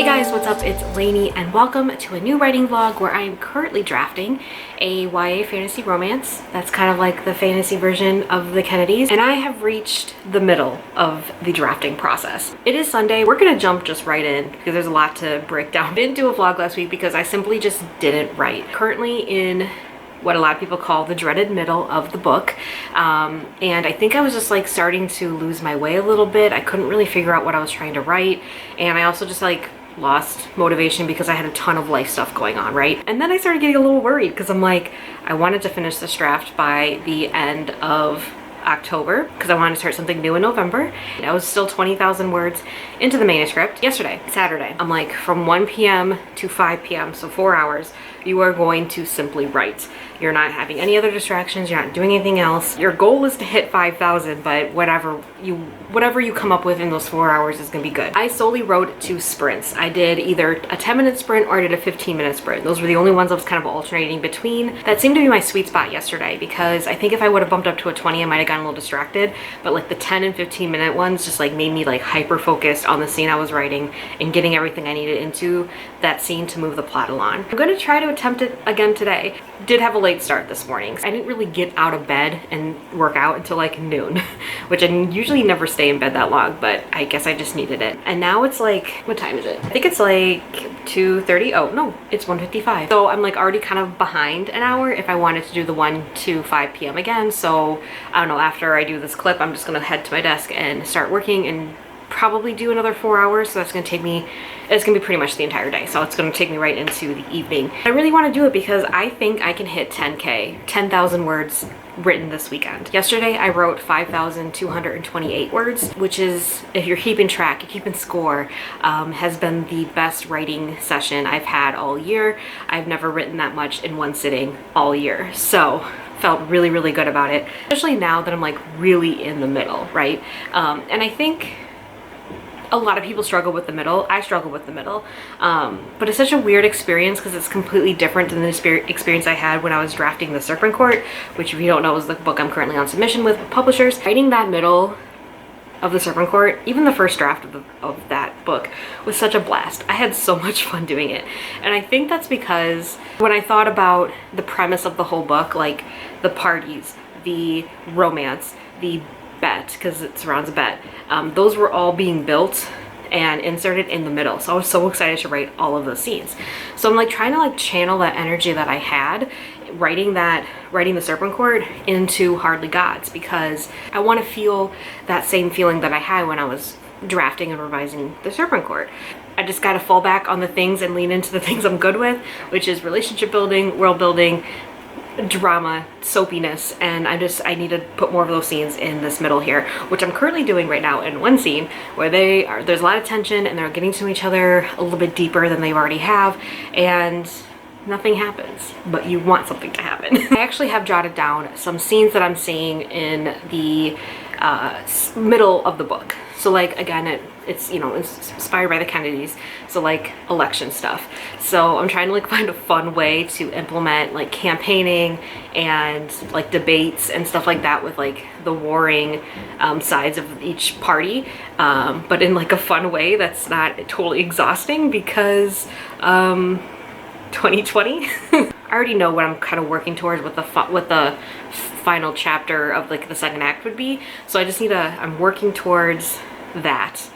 Hey guys, what's up? It's Lainey and welcome to a new writing vlog where I am currently drafting a YA fantasy romance. That's kind of like the fantasy version of the Kennedys. And I have reached the middle of the drafting process. It is Sunday. We're gonna jump just right in because there's a lot to break down. I didn't do a vlog last week because I simply just didn't write. Currently in what a lot of people call the dreaded middle of the book. And I think I was just like starting to lose my way a little bit. I couldn't really figure out what I was trying to write. And I also just like lost motivation because I had a ton of life stuff going on, right? And then I started getting a little worried because I'm like, I wanted to finish this draft by the end of October because I wanted to start something new in November. I was still 20,000 words into the manuscript yesterday, Saturday. I'm like, from 1 p.m. to 5 p.m., so 4 hours, you are going to simply write. You're not having any other distractions. You're not doing anything else. Your goal is to hit 5,000, but whatever you come up with in those 4 hours is gonna be good. I solely wrote 2 sprints. I did either a 10-minute sprint or I did a 15-minute sprint. Those were the only ones I was kind of alternating between. That seemed to be my sweet spot yesterday because I think if I would have bumped up to a 20, I might have gotten a little distracted. But like the 10 and 15-minute ones just like made me like hyper focused on the scene I was writing and getting everything I needed into that scene to move the plot along. I'm gonna try to attempt it again today. Did have a late start this morning. I didn't really get out of bed and work out until like noon, which I usually never stay in bed that long, but I guess I just needed it. And now it's like, what time is it? I think it's like 2:30. Oh no, it's 1:55. So I'm like already kind of behind an hour if I wanted to do the 1 to 5 p.m. again. So I don't know, after I do this clip, I'm just gonna head to my desk and start working and probably do another 4 hours. So that's gonna take me, it's gonna be pretty much the entire day. So it's gonna take me right into the evening. I really wanna do it because I think I can hit 10K, 10,000 words written this weekend. Yesterday I wrote 5,228 words, which is, if you're keeping track, you're keeping score, has been the best writing session I've had all year. I've never written that much in one sitting all year. So felt really, really good about it, especially now that I'm like really in the middle, right? And I think a lot of people struggle with the middle. I struggle with the middle, but it's such a weird experience because it's completely different than the experience I had when I was drafting The Serpent Court, which, if you don't know, is the book I'm currently on submission with publishers. Writing that middle of The Serpent Court, even the first draft of that book, was such a blast. I had so much fun doing it. And I think that's because when I thought about the premise of the whole book, like the parties, the romance, the bet, because it surrounds a bet, those were all being built and inserted in the middle. So I was so excited to write all of those scenes. So I'm like trying to like channel that energy that I had writing The Serpent Court into Hardly Gods, because I want to feel that same feeling that I had when I was drafting and revising The Serpent Court. I just got to fall back on the things and lean into the things I'm good with, which is relationship building, world building, drama, soapiness, and I need to put more of those scenes in this middle here, which I'm currently doing right now in one scene where there's a lot of tension and they're getting to each other a little bit deeper than they already have, and nothing happens, but you want something to happen. I actually have jotted down some scenes that I'm seeing in the middle of the book. So like, again, it's, you know, it's inspired by the Kennedys, so like election stuff. So I'm trying to like find a fun way to implement like campaigning and like debates and stuff like that with like the warring sides of each party, but in like a fun way that's not totally exhausting, because 2020. I already know what I'm kind of working towards with the final chapter of like the second act would be. So I just need I'm working towards that.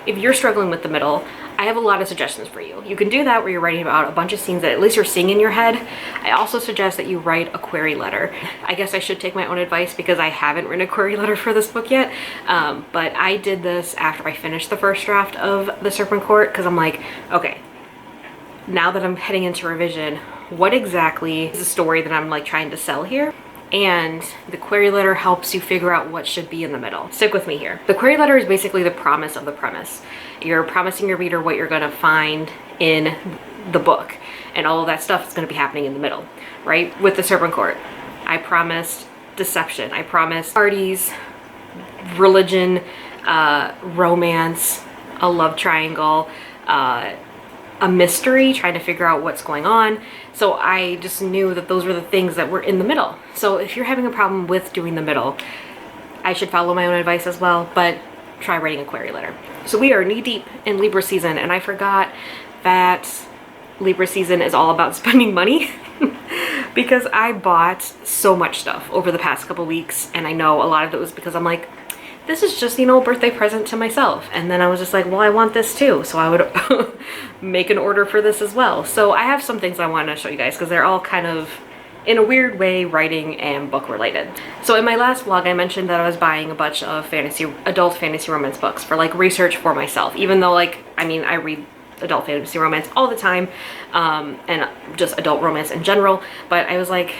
If you're struggling with the middle, I have a lot of suggestions for you. You can do that where you're writing about a bunch of scenes that at least you're seeing in your head. I also suggest that you write a query letter. I guess I should take my own advice because I haven't written a query letter for this book yet. But I did this after I finished the first draft of The Serpent Court, because I'm like, okay, now that I'm heading into revision, what exactly is the story that I'm like trying to sell here? And the query letter helps you figure out what should be in the middle. Stick with me here. The query letter is basically the promise of the premise. You're promising your reader what you're gonna find in the book, and all of that stuff is gonna be happening in the middle, right? With The Serpent Court, I promised deception. I promised parties, religion, romance, a love triangle, a mystery, trying to figure out what's going on. So I just knew that those were the things that were in the middle. So if you're having a problem with doing the middle, I should follow my own advice as well, but try writing a query letter. So we are knee deep in Libra season, and I forgot that Libra season is all about spending money because I bought so much stuff over the past couple weeks, and I know a lot of it was because I'm like, this is just, you know, a birthday present to myself. And then I was just like, well, I want this too. So I would make an order for this as well. So I have some things I want to show you guys because they're all kind of, in a weird way, writing and book related. So in my last vlog, I mentioned that I was buying a bunch of adult fantasy romance books for like research for myself, even though like, I mean, I read adult fantasy romance all the time, and just adult romance in general, but I was like,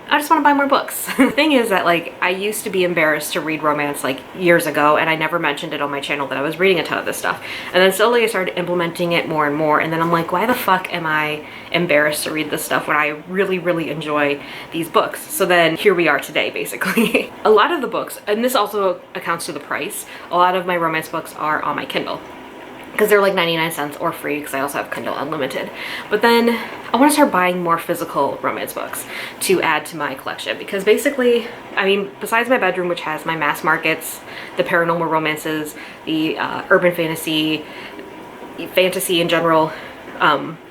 I just want to buy more books. The thing is that like I used to be embarrassed to read romance like years ago, and I never mentioned it on my channel that I was reading a ton of this stuff. And then slowly I started implementing it more and more, and then I'm like, why the fuck am I embarrassed to read this stuff when I really, really enjoy these books? So then here we are today, basically. A lot of the books, and this also accounts to the price, a lot of my romance books are on my Kindle, because they're like 99 cents or free, because I also have Kindle Unlimited. But then I want to start buying more physical romance books to add to my collection, because basically, I mean, besides my bedroom, which has my mass markets, the paranormal romances, the urban fantasy in general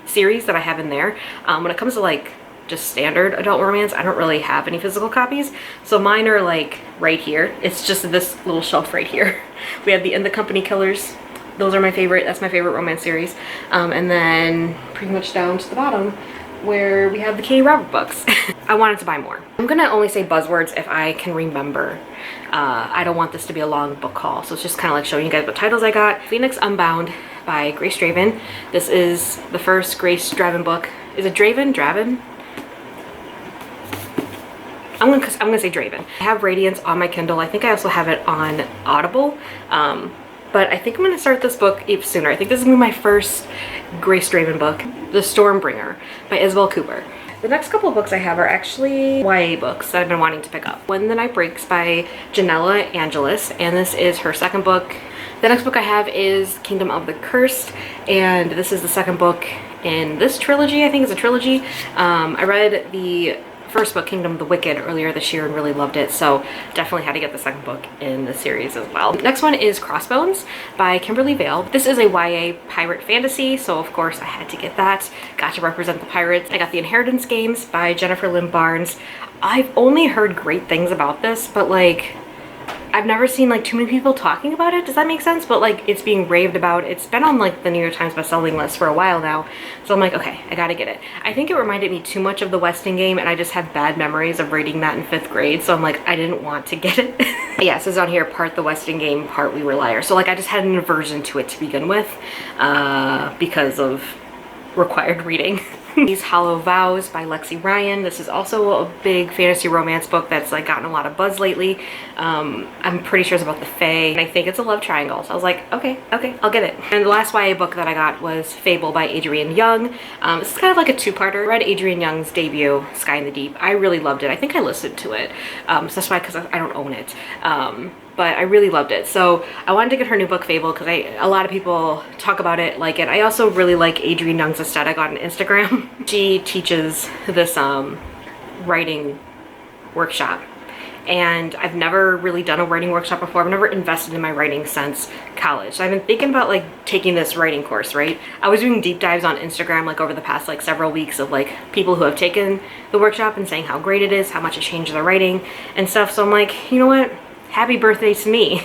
series that I have in there, when it comes to like just standard adult romance, I don't really have any physical copies. So mine are like right here. It's just this little shelf right here. We have the In the Company Killers. Those are my favorite. That's my favorite romance series. And then pretty much down to the bottom where we have the Katie Robert books. I wanted to buy more. I'm gonna only say buzzwords if I can remember. I don't want this to be a long book haul, so it's just kind of like showing you guys what titles I got. Phoenix Unbound by Grace Draven. This is the first Grace Draven book. Is it Draven? Draven? I'm gonna say Draven. I have Radiance on my Kindle. I think I also have it on Audible. But I think I'm going to start this book even sooner. I think this is going to be my first Grace Draven book, The Stormbringer by Isabel Cooper. The next couple of books I have are actually YA books that I've been wanting to pick up. When the Night Breaks by Janella Angelis, and this is her second book. The next book I have is Kingdom of the Cursed, and this is the second book in this trilogy. I think it's a trilogy. I read the first book, Kingdom of the Wicked, earlier this year and really loved it, so definitely had to get the second book in the series as well. Next one is Crossbones by Kimberly Vale. This is a YA pirate fantasy, so of course I had to get that. Got to represent the pirates. I got The Inheritance Games by Jennifer Lynn Barnes. I've only heard great things about this, but like I've never seen like too many people talking about it. Does that make sense? But like it's being raved about. It's been on like the New York Times bestselling list for a while now. So I'm like, okay, I gotta get it. I think it reminded me too much of The Westing Game, and I just had bad memories of reading that in 5th grade. So I'm like, I didn't want to get it. Yeah, it says on here, part The Westing Game, part We Were Liars. So like I just had an aversion to it to begin with because of required reading. These Hollow Vows by Lexi Ryan. This is also a big fantasy romance book that's like gotten a lot of buzz lately. I'm pretty sure it's about the Fae, and I think it's a love triangle. So I was like, okay, I'll get it. And the last YA book that I got was Fable by Adrienne Young. This is kind of like a two-parter. I read Adrienne Young's debut, Sky in the Deep. I really loved it. I think I listened to it. So that's why, because I don't own it. But I really loved it. So I wanted to get her new book, Fable, because a lot of people talk about it, like it. I also really like Adrienne Young's aesthetic on Instagram. She teaches this writing workshop, and I've never really done a writing workshop before. I've never invested in my writing since college. So I've been thinking about like taking this writing course, right? I was doing deep dives on Instagram like over the past like several weeks of like people who have taken the workshop and saying how great it is, how much it changed their writing and stuff. So I'm like, you know what? Happy birthday to me.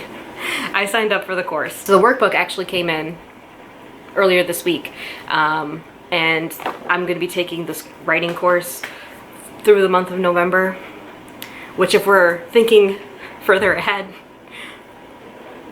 I signed up for the course. So the workbook actually came in earlier this week. And I'm going to be taking this writing course through the month of November, which if we're thinking further ahead,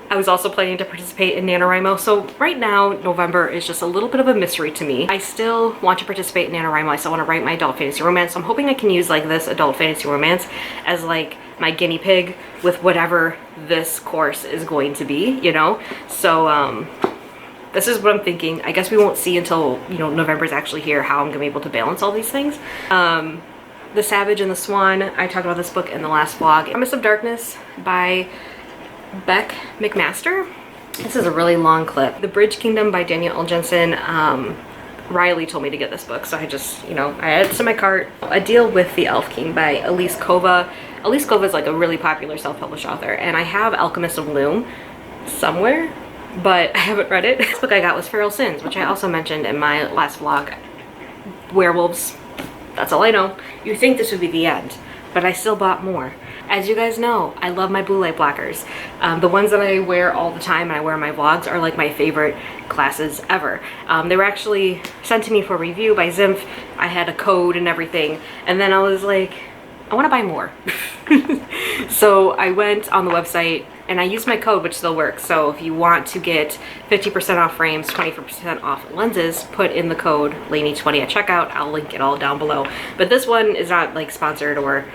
I was also planning to participate in NaNoWriMo. So right now, November is just a little bit of a mystery to me. I still want to participate in NaNoWriMo. I still want to write my adult fantasy romance. So I'm hoping I can use like this adult fantasy romance as like my guinea pig with whatever this course is going to be, you know? So this is what I'm thinking. I guess we won't see until, you know, November's actually here how I'm gonna be able to balance all these things. The Savage and the Swan, I talked about this book in the last vlog. Promise of Darkness by Beck McMaster. This is a really long clip. The Bridge Kingdom by Danielle L. Jensen. Riley told me to get this book, so I just, you know, I added it to my cart. A Deal with the Elf King by Elise Kova. Elise Kova is like a really popular self-published author, and I have Alchemist of Loom, somewhere, but I haven't read it. This book I got was Feral Sins, which I also mentioned in my last vlog. Werewolves, that's all I know. You think this would be the end, but I still bought more. As you guys know, I love my blue light blockers. The ones that I wear all the time and I wear in my vlogs are like my favorite glasses ever. They were actually sent to me for review by ZINFF. I had a code and everything, and then I was like, I want to buy more. So I went on the website and I used my code, which still works. So if you want to get 50% off frames, 20% off lenses, put in the code lainey20 at checkout. I'll link it all down below. But this one is not like sponsored, or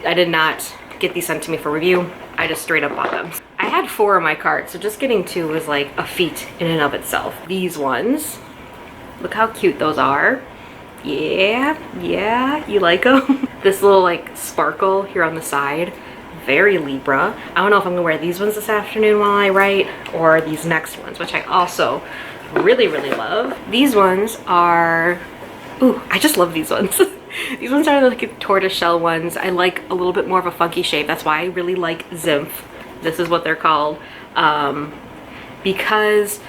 I did not get these sent to me for review. I just straight up bought them. I had 4 in my cart, so just getting 2 was like a feat in and of itself. These ones, look how cute those are. Yeah, you like them? This little like sparkle here on the side, very Libra. I don't know if I'm gonna wear these ones this afternoon while I write, or these next ones, which I also really love. These ones are, ooh, I just love these ones. These ones are like tortoise shell ones. I like a little bit more of a funky shape. That's why I really like ZINFF. This is what they're called, because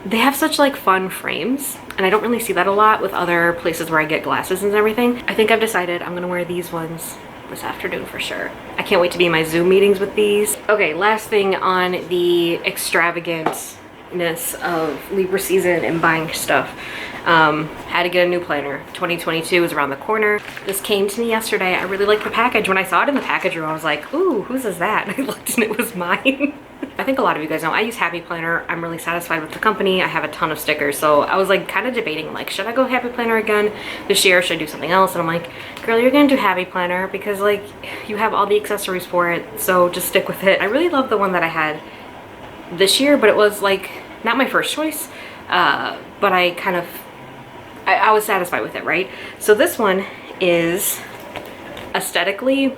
they have such like fun frames, and I don't really see that a lot with other places where I get glasses and everything. I think I've decided I'm gonna wear these ones this afternoon for sure. I can't wait to be in my Zoom meetings with these. Okay, last thing on the extravagantness of Libra season and buying stuff. Had to get a new planner. 2022 is around the corner. This came to me yesterday. I really liked the package. When I saw it in the package room, I was like, ooh, whose is that? And I looked and it was mine. I think a lot of you guys know I use Happy Planner. I'm really satisfied with the company. I have a ton of stickers, so I was like kind of debating, like, should I go Happy Planner again this year? Should I do something else? And I'm like, girl, you're gonna do Happy Planner because like you have all the accessories for it, so just stick with it. I really love the one that I had this year, but it was like not my first choice, but I was satisfied with it, right? So this one is aesthetically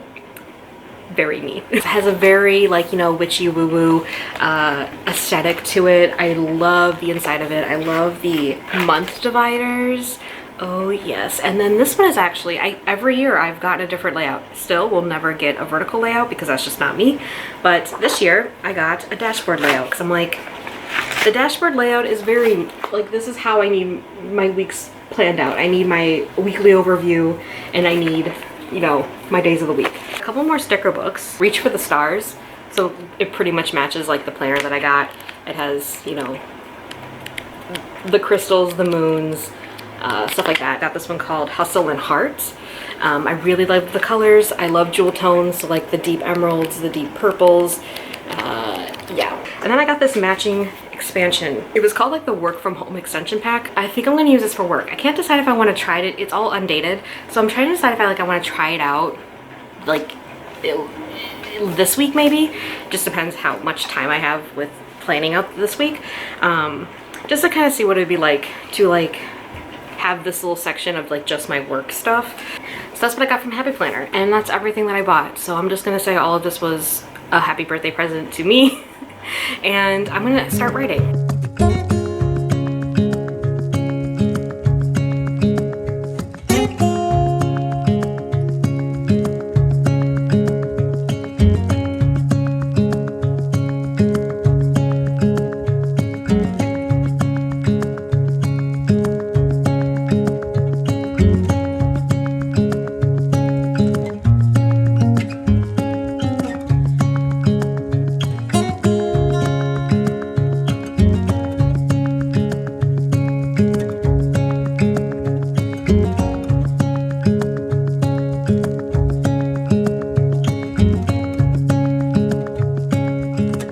very neat. It has a very like, you know, witchy woo-woo aesthetic to it. I love the inside of it. I love the month dividers. Oh yes. And then this one is actually, every year I've gotten a different layout. Still will never get a vertical layout because that's just not me. But this year I got a dashboard layout because I'm like, the dashboard layout is very, like, this is how I need my weeks planned out. I need my weekly overview, and I need, you know, my days of the week. A couple more sticker books. Reach for the Stars. So it pretty much matches like the planner that I got. It has, you know, the crystals, the moons, stuff like that. Got this one called Hustle and Heart. I really love the colors. I love jewel tones, so like the deep emeralds, the deep purples. Yeah. And then I got this matching expansion. It was called like the work from home extension pack. I think I'm going to use this for work. I can't decide if I want to try it. It's all undated. So I'm trying to decide if I want to try it out like this week maybe. Just depends how much time I have with planning out this week. Just to kind of see what it'd be like to like have this little section of like just my work stuff. So that's what I got from Happy Planner, and that's everything that I bought. So I'm just gonna say all of this was a happy birthday present to me, and I'm gonna start writing.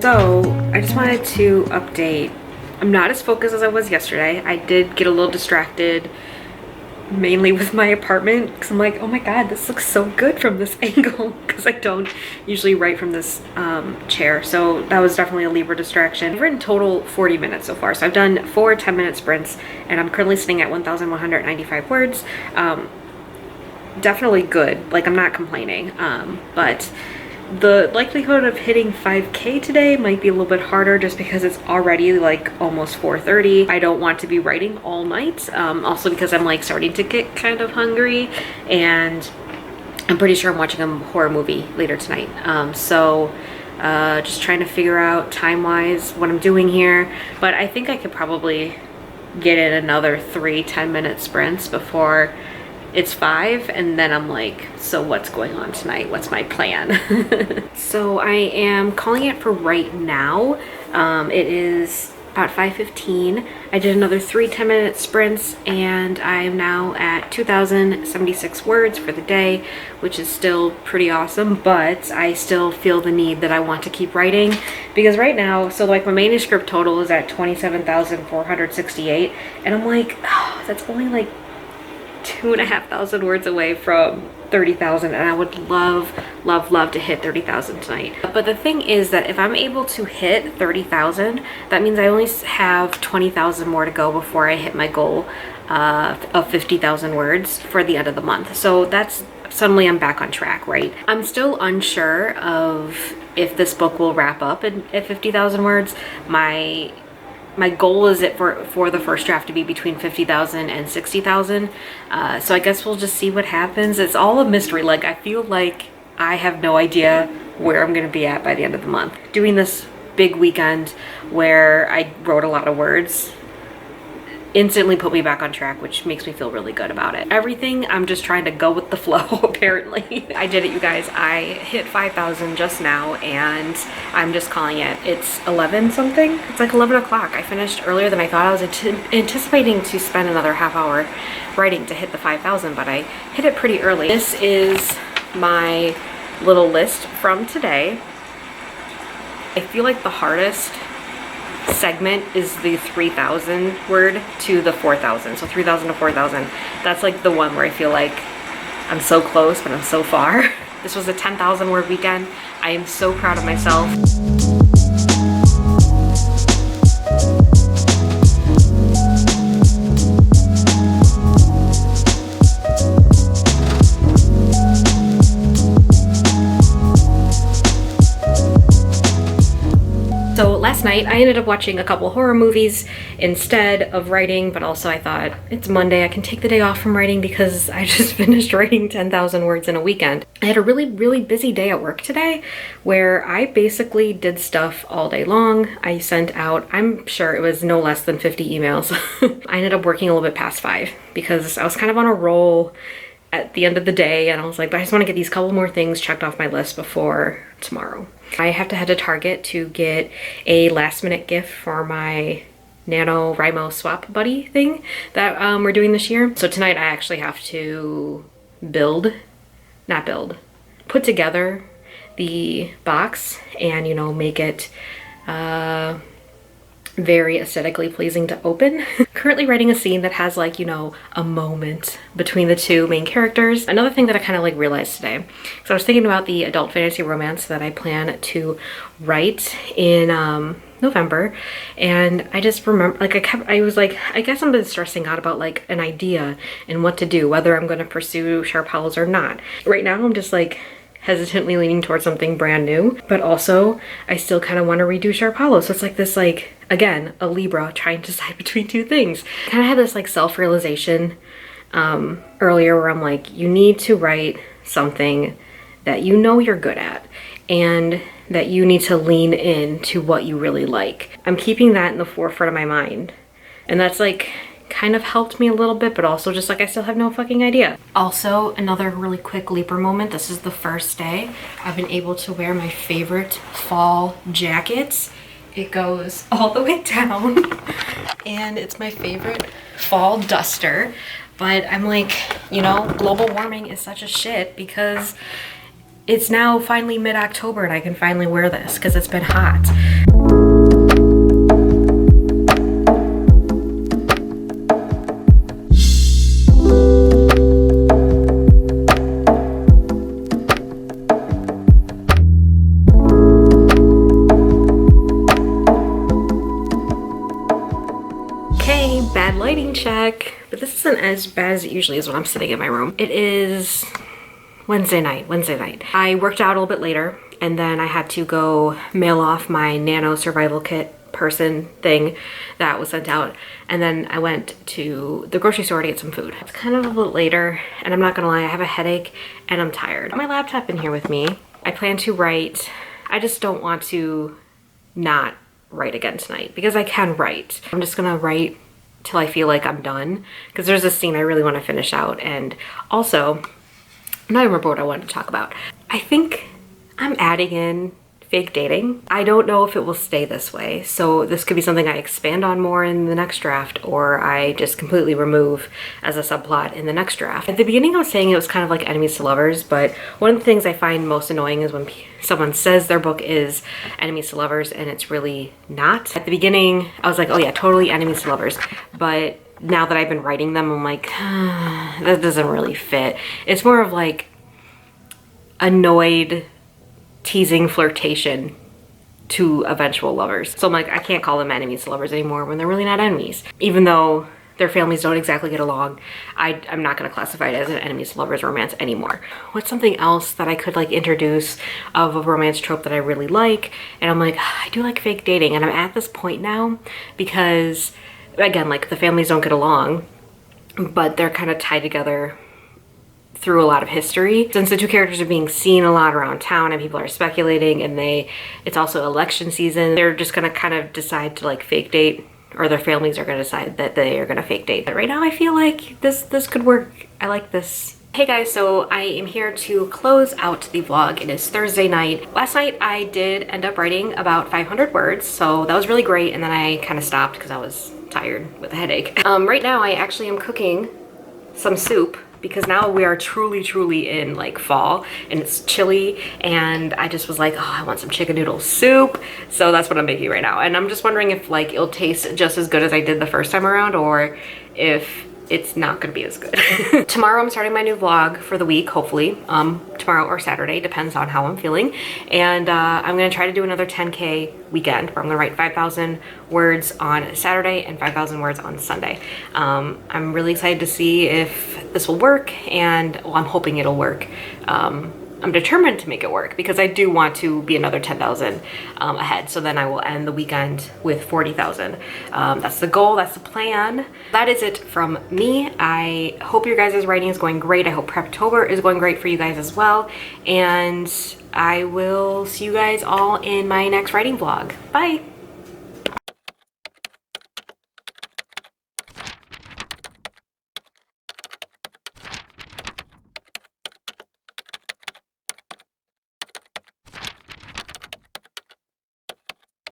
So I just wanted to update. I'm not as focused as I was yesterday. I did get a little distracted, mainly with my apartment, because I'm like, oh my god, this looks so good from this angle, because I don't usually write from this chair. So that was definitely a Libra distraction. I've written total 40 minutes so far. So I've done 4 10-minute sprints, and I'm currently sitting at 1,195 words. Definitely good. Like, I'm not complaining, but the likelihood of hitting 5K today might be a little bit harder just because it's already like almost 4:30. I don't want to be writing all night. Also because I'm like starting to get kind of hungry, and I'm pretty sure I'm watching a horror movie later tonight. So Just trying to figure out time-wise what I'm doing here. But I think I could probably get in another 3 10-minute sprints before it's 5, and then I'm like, so what's going on tonight? What's my plan? So I am calling it for right now. It is about 5:15. I did another 3 10-minute sprints, and I'm now at 2,076 words for the day, which is still pretty awesome, but I still feel the need that I want to keep writing, because right now, so like my manuscript total is at 27,468, and I'm like, oh, that's only like 2,500 words away from 30,000, and I would love to hit 30,000 tonight. But the thing is that if I'm able to hit 30,000, that means I only have 20,000 more to go before I hit my goal of 50,000 words for the end of the month. So that's suddenly I'm back on track, right? I'm still unsure of if this book will wrap up at 50,000 words. My goal is for the first draft to be between 50,000 and 60,000. So I guess we'll just see what happens. It's all a mystery. Like, I feel like I have no idea where I'm gonna be at by the end of the month. Doing this big weekend where I wrote a lot of words instantly put me back on track, which makes me feel really good about it. Everything, I'm just trying to go with the flow, apparently. I did it, you guys. I hit 5,000 just now, and I'm just calling it. It's 11 something. It's like 11 o'clock. I finished earlier than I thought. I was anticipating to spend another half hour writing to hit the 5,000, but I hit it pretty early. This is my little list from today. I feel like the hardest segment is the 3,000 word to the 4,000. So 3,000 to 4,000. That's like the one where I feel like I'm so close, but I'm so far. This was a 10,000 word weekend. I am so proud of myself. So last night I ended up watching a couple horror movies instead of writing, but also I thought it's Monday, I can take the day off from writing because I just finished writing 10,000 words in a weekend. I had a really busy day at work today where I basically did stuff all day long. I sent out, I'm sure it was no less than 50 emails. I ended up working a little bit past 5 because I was kind of on a roll at the end of the day, and I was like, but I just want to get these couple more things checked off my list before tomorrow. I have to head to Target to get a last minute gift for my NaNoWriMo swap buddy thing that we're doing this year. So tonight I actually have to put together the box and, you know, make it very aesthetically pleasing to open. Currently writing a scene that has, like, you know, a moment between the two main characters. Another thing that I kind of like realized today, so I was thinking about the adult fantasy romance that I plan to write in November, and I just remember, like, I was like, I guess I'm been stressing out about like an idea and what to do, whether I'm going to pursue Sharp Hollows or not. Right now I'm just like hesitantly leaning towards something brand new, but also I still kind of want to redo Sharp Hollows. So it's like this, like, again, a Libra trying to decide between two things. I kind of had this like self-realization earlier where I'm like, you need to write something that you know you're good at and that you need to lean into what you really like. I'm keeping that in the forefront of my mind, and that's like kind of helped me a little bit, but also just like I still have no fucking idea. Also, another really quick Libra moment. This is the first day I've been able to wear my favorite fall jacket. It goes all the way down and it's my favorite fall duster. But I'm like, you know, global warming is such a shit because it's now finally mid-October and I can finally wear this because it's been hot. Bad lighting check, but this isn't as bad as it usually is when I'm sitting in my room. It is Wednesday night. I worked out a little bit later, and then I had to go mail off my Nano survival kit person thing that was sent out, and then I went to the grocery store to get some food. It's kind of a little later, and I'm not gonna lie, I have a headache and I'm tired. I have my laptop in here with me. I plan to write I just don't want to not write again tonight because I can write. I'm just gonna write till I feel like I'm done because there's a scene I really want to finish out. And also, I don't remember what I wanted to talk about. I think I'm adding in fake dating. I don't know if it will stay this way, so this could be something I expand on more in the next draft, or I just completely remove as a subplot in the next draft. At the beginning I was saying it was kind of like enemies to lovers, but one of the things I find most annoying is when someone says their book is enemies to lovers and it's really not. At the beginning I was like, oh yeah, totally enemies to lovers, but now that I've been writing them, I'm like, that doesn't really fit. It's more of like annoyed teasing flirtation to eventual lovers. So I'm like, I can't call them enemies to lovers anymore when they're really not enemies. Even though their families don't exactly get along, I'm not gonna classify it as an enemies to lovers romance anymore. What's something else that I could like introduce of a romance trope that I really like? And I'm like, I do like fake dating, and I'm at this point now because, again, like the families don't get along, but they're kind of tied together through a lot of history. Since the two characters are being seen a lot around town and people are speculating, and it's also election season, they're just gonna kind of decide to like fake date, or their families are gonna decide that they are gonna fake date. But right now I feel like this could work. I like this. Hey guys, so I am here to close out the vlog. It is Thursday night. Last night I did end up writing about 500 words, so that was really great, and then I kind of stopped because I was tired with a headache. Right now I actually am cooking some soup because now we are truly in like fall and it's chilly, and I just was like, oh, I want some chicken noodle soup. So that's what I'm making right now, and I'm just wondering if like it'll taste just as good as I did the first time around, or if it's not gonna be as good. Tomorrow I'm starting my new vlog for the week, hopefully. Tomorrow or Saturday, depends on how I'm feeling. And I'm gonna try to do another 10K weekend where I'm gonna write 5,000 words on Saturday and 5,000 words on Sunday. I'm really excited to see if this will work, and well, I'm hoping it'll work. I'm determined to make it work because I do want to be another 10,000 ahead. So then I will end the weekend with 40,000. That's the goal, that's the plan. That is it from me. I hope your guys' writing is going great. I hope Preptober is going great for you guys as well. And I will see you guys all in my next writing vlog. Bye.